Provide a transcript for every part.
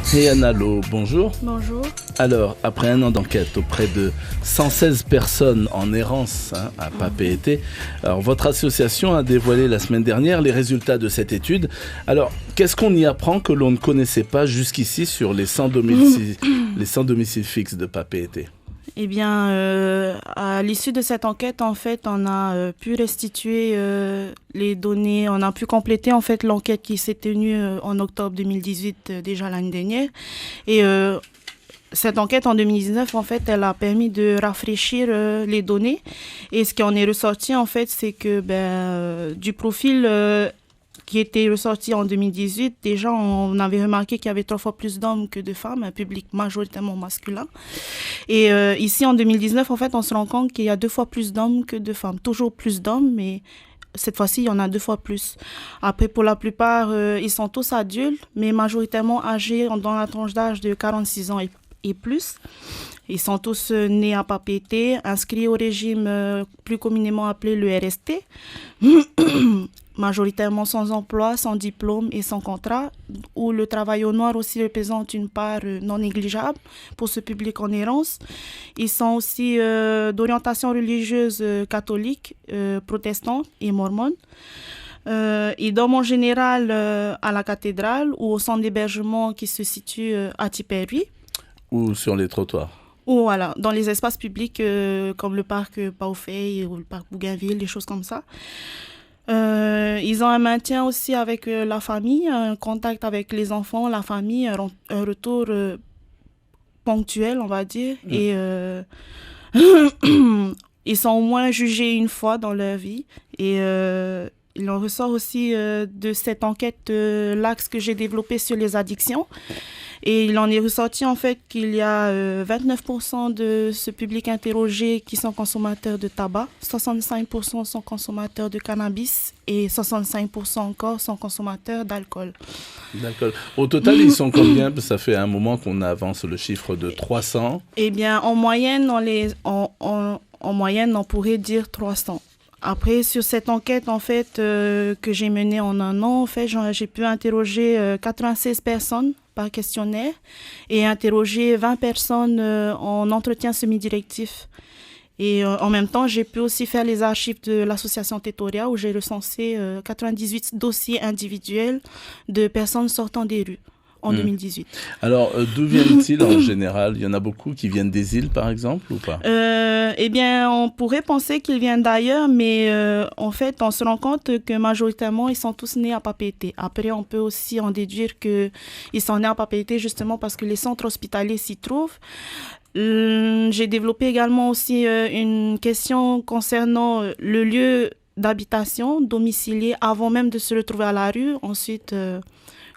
Rihanna Lo, bonjour. Bonjour. Alors, après un an d'enquête auprès de 116 personnes en errance à Papeete, alors votre association a dévoilé la semaine dernière les résultats de cette étude. Alors, qu'est-ce qu'on y apprend que l'on ne connaissait pas jusqu'ici sur les 100 domiciles fixes de Papeete? Eh bien, à l'issue de cette enquête, en fait, on a pu restituer les données, on a pu compléter en fait l'enquête qui s'est tenue en octobre 2018, déjà l'année dernière. Et cette enquête en 2019, en fait, elle a permis de rafraîchir les données. Et ce qui en est ressorti, en fait, c'est que du profil qui était ressorti en 2018, déjà on avait remarqué qu'il y avait 3 fois plus d'hommes que de femmes, un public majoritairement masculin. Et ici en 2019, en fait, on se rend compte qu'il y a 2 fois plus d'hommes que de femmes. Toujours plus d'hommes, mais cette fois-ci, il y en a 2 fois plus. Après, pour la plupart, ils sont tous adultes, mais majoritairement âgés dans la tranche d'âge de 46 ans et plus. Ils sont tous nés à Papeete, inscrits au régime plus communément appelé le RST. Majoritairement sans emploi, sans diplôme et sans contrat, où le travail au noir aussi représente une part non négligeable pour ce public en errance. Ils sont aussi d'orientation religieuse catholique, protestante et mormone. Ils dorment en général à la cathédrale ou au centre d'hébergement qui se situe à Tipperary. Ou sur les trottoirs. Ou voilà, dans les espaces publics comme le parc Paufey ou le parc Bougainville, des choses comme ça. Ils ont un maintien aussi avec la famille, un contact avec les enfants, la famille, un retour ponctuel, on va dire. Et ils sont au moins jugés une fois dans leur vie. Et il en ressort aussi de cette enquête l'axe que j'ai développé sur les addictions. Et il en est ressorti en fait qu'il y a 29% de ce public interrogé qui sont consommateurs de tabac, 65% sont consommateurs de cannabis et 65% encore sont consommateurs d'alcool. D'accord. Au total, ils sont combien? Ça fait un moment qu'on avance le chiffre de 300. Eh bien, en moyenne, en moyenne, on pourrait dire 300. Après, sur cette enquête, en fait, que j'ai menée en un an, en fait, j'ai pu interroger 96 personnes par questionnaire et interroger 20 personnes en entretien semi-directif. Et en même temps, j'ai pu aussi faire les archives de l'association Tetoria où j'ai recensé 98 dossiers individuels de personnes sortant des rues en 2018. Alors, d'où viennent-ils en général? Il y en a beaucoup qui viennent des îles, par exemple, ou pas? Eh bien, on pourrait penser qu'ils viennent d'ailleurs, mais en fait, on se rend compte que majoritairement, ils sont tous nés à Papeete. Après, on peut aussi en déduire qu'ils sont nés à Papeete justement parce que les centres hospitaliers s'y trouvent. J'ai développé également aussi une question concernant le lieu d'habitation domicilié avant même de se retrouver à la rue. Ensuite,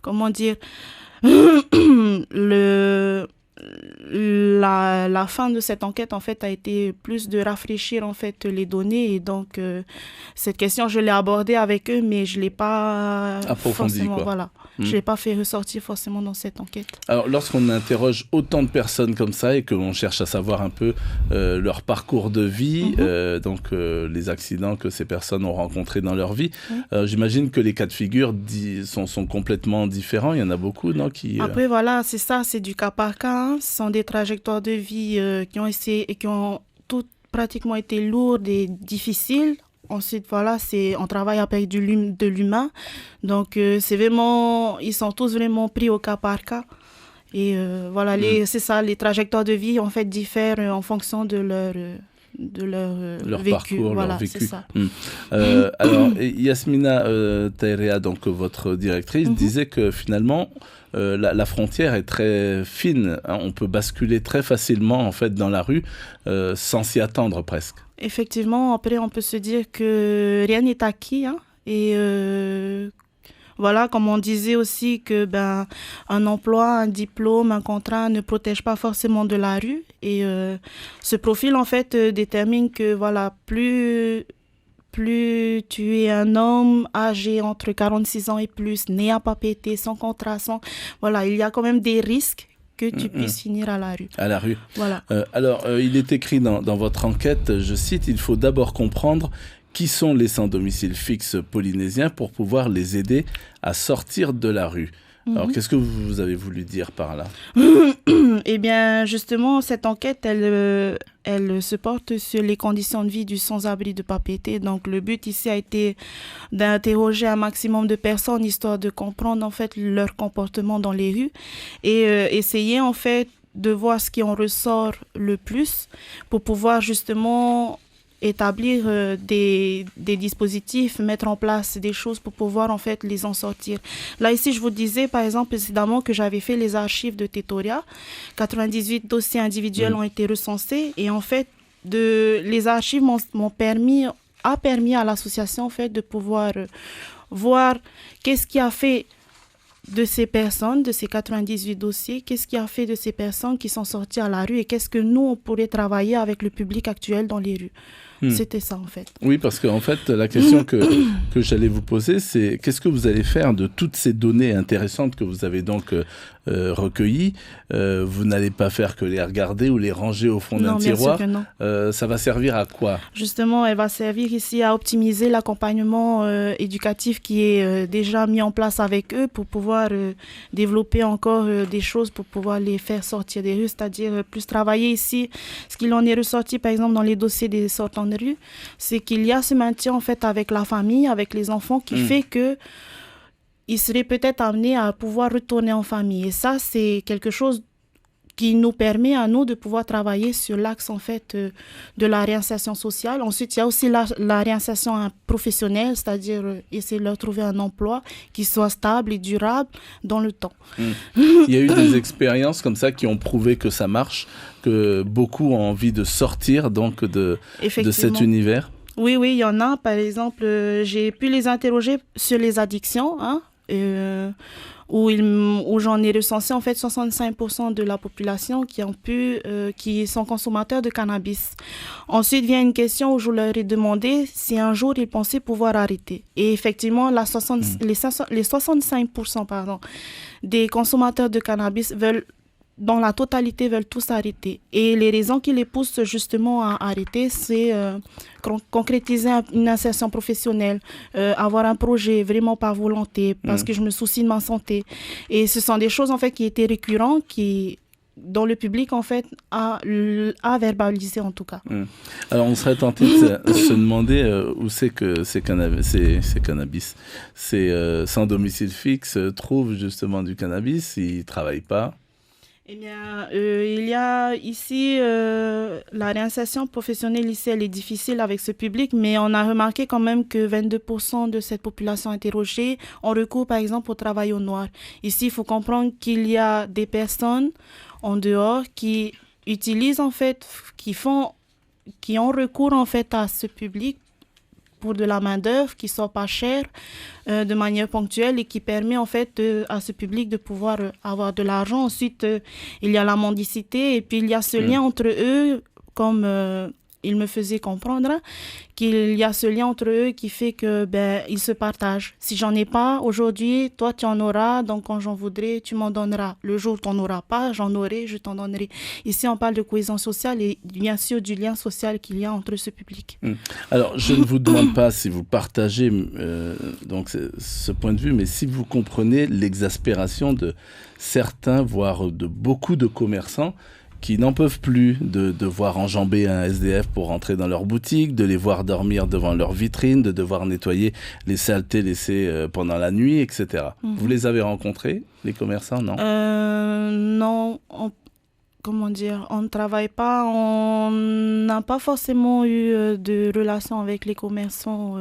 comment dire... La fin de cette enquête en fait a été plus de rafraîchir en fait les données et donc cette question je l'ai abordée avec eux mais je l'ai pas forcément voilà. Je l'ai pas fait ressortir forcément dans cette enquête. Alors lorsqu'on interroge autant de personnes comme ça et que l'on cherche à savoir un peu leur parcours de vie, donc les accidents que ces personnes ont rencontrés dans leur vie, j'imagine que les cas de figure sont complètement différents. Il y en a beaucoup, non, qui Après voilà, c'est ça, c'est du cas par cas. Hein. Ce sont des trajectoires de vie qui ont toutes pratiquement été lourdes et difficiles. Ensuite, voilà, on travaille avec de l'humain. Donc, c'est vraiment, ils sont tous vraiment pris au cas par cas. Et voilà, c'est ça, les trajectoires de vie, en fait, diffèrent en fonction de leur vécu. Parcours, voilà, leur vécu. C'est ça. Alors, Yasmina Tairea, donc votre directrice, disait que finalement, la frontière est très fine. Hein, on peut basculer très facilement, en fait, dans la rue, sans s'y attendre presque. Effectivement, après, on peut se dire que rien n'est acquis. Hein, et voilà, comme on disait aussi que un emploi, un diplôme, un contrat ne protège pas forcément de la rue. Et ce profil, en fait, détermine que, voilà, plus tu es un homme âgé entre 46 ans et plus, né à Papeete, sans contrat, voilà, il y a quand même des risques que tu puisses finir à la rue. À la rue. Voilà. Alors, il est écrit dans votre enquête, je cite, « Il faut d'abord comprendre qui sont les sans domicile fixe polynésiens pour pouvoir les aider à sortir de la rue ». Alors, qu'est-ce que vous avez voulu dire par là? Eh bien, justement, cette enquête, elle se porte sur les conditions de vie du sans-abri de Papeete. Donc, le but ici a été d'interroger un maximum de personnes, histoire de comprendre, en fait, leur comportement dans les rues et essayer, en fait, de voir ce qui en ressort le plus pour pouvoir, justement, établir des dispositifs, mettre en place des choses pour pouvoir en fait les en sortir. Là ici, je vous disais par exemple précédemment que j'avais fait les archives de Tetoria. 98 dossiers individuels ont été recensés et en fait les archives m'ont permis à l'association en fait de pouvoir voir qu'est-ce qui a fait de ces personnes, de ces 98 dossiers, qu'est-ce qui a fait de ces personnes qui sont sorties à la rue et qu'est-ce que nous, on pourrait travailler avec le public actuel dans les rues. C'était ça, en fait. Oui, parce qu'en fait, la question que j'allais vous poser, c'est qu'est-ce que vous allez faire de toutes ces données intéressantes que vous avez donc recueillies? Vous n'allez pas faire que les regarder ou les ranger au fond d'un tiroir. Bien sûr que non. Ça va servir à quoi? Justement, elle va servir ici à optimiser l'accompagnement éducatif qui est déjà mis en place avec eux pour pouvoir développer encore des choses pour pouvoir les faire sortir des rues, c'est-à-dire plus travailler ici. Ce qu'il en est ressorti, par exemple, dans les dossiers des sortants de rue, c'est qu'il y a ce maintien en fait avec la famille, avec les enfants qui fait que ils seraient peut-être amenés à pouvoir retourner en famille. Et ça, c'est quelque chose qui nous permet à nous de pouvoir travailler sur l'axe en fait de la réinsertion sociale. Ensuite, il y a aussi la réinsertion professionnelle, c'est-à-dire essayer de leur trouver un emploi qui soit stable et durable dans le temps. Il y a eu des expériences comme ça qui ont prouvé que ça marche, que beaucoup ont envie de sortir donc de cet univers. Oui, il y en a. Par exemple, j'ai pu les interroger sur les addictions, où j'en ai recensé en fait 65% de la population qui sont consommateurs de cannabis. Ensuite vient une question où je leur ai demandé si un jour ils pensaient pouvoir arrêter. Et effectivement, les 65% des consommateurs de cannabis dans la totalité veulent tous arrêter. Et les raisons qui les poussent justement à arrêter, c'est concrétiser une insertion professionnelle, avoir un projet vraiment par volonté, parce que je me soucie de ma santé. Et ce sont des choses en fait qui étaient récurrentes, dont le public en fait a verbalisé en tout cas. Alors on serait tenté de se demander où c'est que ces cannabis, sans domicile fixe, trouvent justement du cannabis, ils ne travaillent pas. Eh bien, il y a ici la réinsertion professionnelle ici, elle est difficile avec ce public, mais on a remarqué quand même que 22% de cette population interrogée ont recours par exemple au travail au noir. Ici, il faut comprendre qu'il y a des personnes en dehors qui utilisent en fait, qui ont recours en fait à ce public pour de la main-d'œuvre qui ne soit pas chère de manière ponctuelle et qui permet en fait à ce public de pouvoir avoir de l'argent. Ensuite, il y a la mendicité et puis il y a ce lien entre eux, comme il me faisait comprendre, qu'il y a ce lien entre eux qui fait que ils se partagent. Si j'en ai pas aujourd'hui, toi tu en auras, donc quand j'en voudrais, tu m'en donneras. Le jour où tu n'en auras pas, j'en aurai, je t'en donnerai. Ici, on parle de cohésion sociale et bien sûr du lien social qu'il y a entre ce public. Alors, je ne vous demande pas si vous partagez donc ce point de vue, mais si vous comprenez l'exaspération de certains, voire de beaucoup de commerçants qui n'en peuvent plus de voir enjamber un SDF pour rentrer dans leur boutique, de les voir dormir devant leur vitrine, de devoir nettoyer les saletés laissées pendant la nuit, etc. Vous les avez rencontrés, les commerçants, non? Non, comment dire, on ne travaille pas, on n'a pas forcément eu de relation avec les commerçants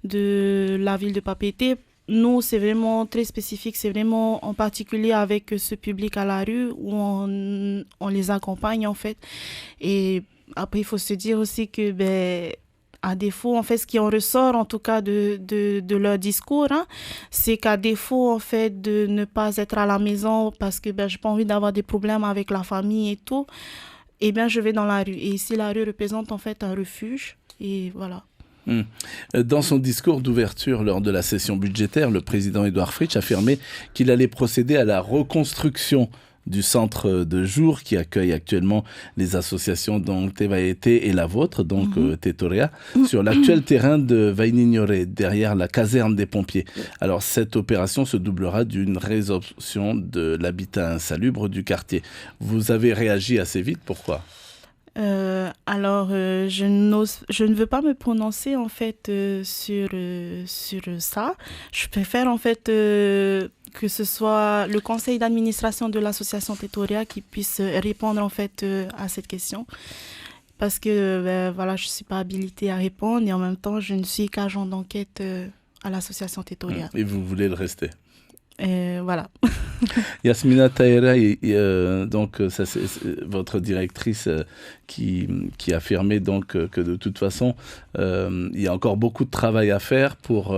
de la ville de Papeete. Nous, c'est vraiment très spécifique, c'est vraiment en particulier avec ce public à la rue où on les accompagne en fait. Et après, il faut se dire aussi que à défaut, en fait, ce qui en ressort en tout cas de leur discours, c'est qu'à défaut en fait de ne pas être à la maison parce que j'ai pas envie d'avoir des problèmes avec la famille et tout, eh bien je vais dans la rue. Et ici, la rue représente en fait un refuge et voilà. Dans son discours d'ouverture lors de la session budgétaire, le président Édouard Fritch affirmait qu'il allait procéder à la reconstruction du centre de jour qui accueille actuellement les associations donc Tevaete et la vôtre, donc Tetorea, sur l'actuel terrain de Vainignore, derrière la caserne des pompiers. Alors cette opération se doublera d'une résorption de l'habitat insalubre du quartier. Vous avez réagi assez vite, pourquoi ? Je ne veux pas me prononcer en fait sur ça. Je préfère en fait que ce soit le conseil d'administration de l'association Tetorea qui puisse répondre en fait à cette question. Parce que voilà, je suis pas habilitée à répondre et en même temps, je ne suis qu'agent d'enquête à l'association Tetorea. Et vous voulez le rester ? Voilà. Yasmina Tahera, donc ça c'est votre directrice qui affirmait donc que de toute façon il y a encore beaucoup de travail à faire pour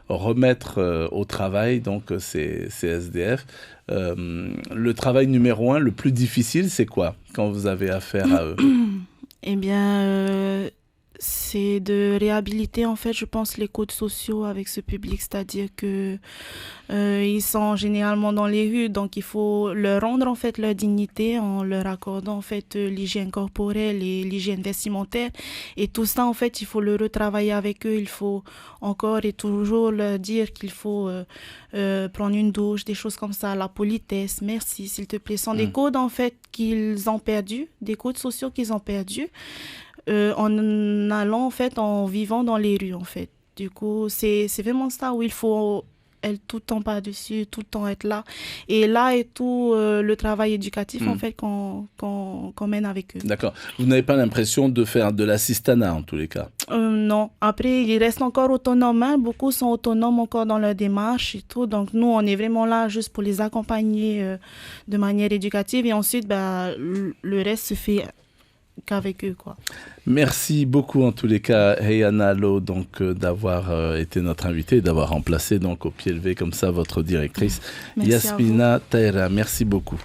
remettre au travail donc ces SDF. Le travail numéro 1, le plus difficile, c'est quoi quand vous avez affaire à eux ? Eh bien, c'est de réhabiliter en fait, je pense, les codes sociaux avec ce public, c'est-à-dire que ils sont généralement dans les rues, donc il faut leur rendre en fait leur dignité en leur accordant en fait l'hygiène corporelle et l'hygiène vestimentaire, et tout ça en fait il faut le retravailler avec eux. Il faut encore et toujours leur dire qu'il faut prendre une douche, des choses comme ça, la politesse, merci s'il te plaît, sont des codes en fait qu'ils ont perdus, des codes sociaux qu'ils ont perdus. En allant en fait, en vivant dans les rues en fait. Du coup, c'est vraiment ça où il faut être tout le temps par-dessus, tout le temps être là. Et là est tout le travail éducatif en fait qu'on mène avec eux. D'accord. Vous n'avez pas l'impression de faire de l'assistanat en tous les cas ? Non. Après, ils restent encore autonomes. Hein. Beaucoup sont autonomes encore dans leur démarche et tout. Donc nous, on est vraiment là juste pour les accompagner de manière éducative. Et ensuite, le reste se fait qu'avec eux, quoi. Merci beaucoup en tous les cas, Heyana Lo, donc d'avoir été notre invitée, d'avoir remplacé donc au pied levé comme ça votre directrice, Yasmina Tahera. Merci beaucoup.